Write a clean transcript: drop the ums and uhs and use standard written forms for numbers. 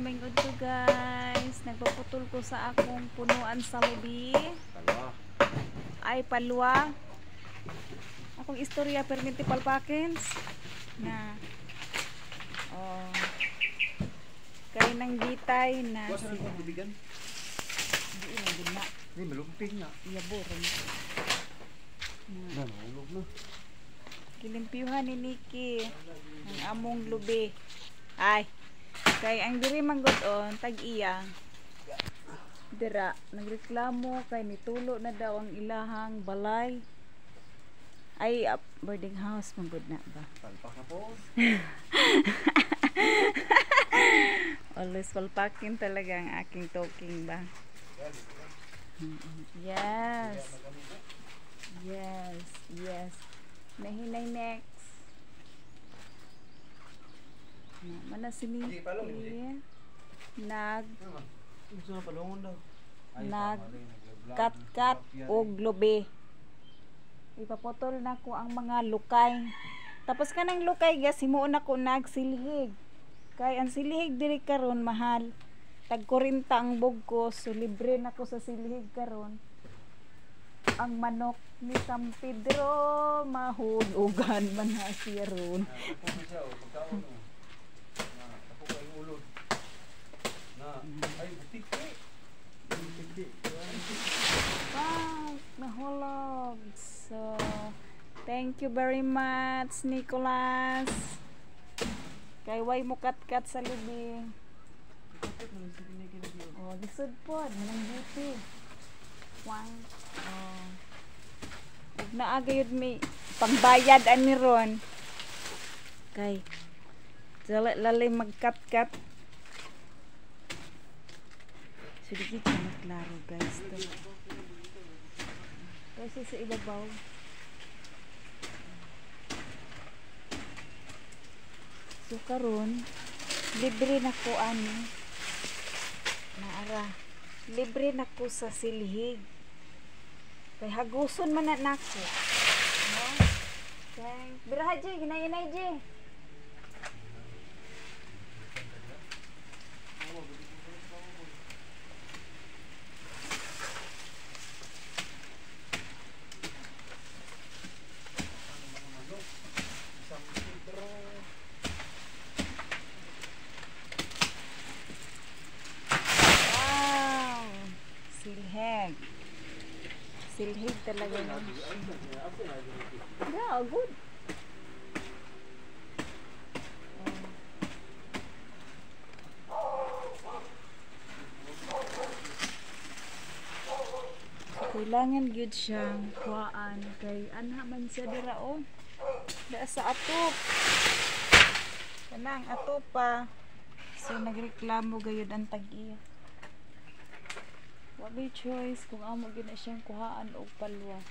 mingod ko guys. Nagpaputol ko sa akong punuan sa lubi. Palwa. Ay palwa. Akong istorya perminti palpakins. Na. Oh. Kay nang gitay na. Kuha sa tubigan. Hindi lang din na. Ay, malumping nga. Iyaboron. Na, nahulog na. Kilimpyuhan ni Nikki ang among lubi. Ay. Kay ang diri manggoton tag-iya. Dira nagreklamo kay nitulo na daw ang ilahang balay. Ay boarding house manggod na ba? Palpak na po. Always palpakin talaga ang aking talking ba? Yes. Yes, yes. Nahinay next. Mana sini? Nag kat-kat og lubi. Ipapotol na ko ang mga lukay. Tapos kanang lukay gas himuon ako nagsilhig. Kay ang silhig diri karon mahal. Tag 40 ang bugkos, so libre na ko sa silhig karon. Ang manok ni San Pedro mahulugan man na siya ron. Wow, nahulog. So, thank you very much, Nicholas. Kay way mo kat-kat sa lubi. Oh, lisod po, manang beauty. Wow. Oh. Naagayod may pangbayad ani ron. Kay lalay magkat-kat. So di kita maklaro guys to. Kasi sa ibabaw. So karon libre na ko ani. Naara. Libre na ko sa silhig. Kay haguson man na nako. No? Thank. Biraha Jay, ginay-inay Jay. Wow. Silhig. Silhig talaga yun. Yeah, good. Kailangan gyud siyang kuhaan kay anha man siya dira oh. Da sa atop. Kanang atop pa. So nagreklamo gayud ang tag-iya. Wala choice kung amo gyud na siyang kuhaan og palwa.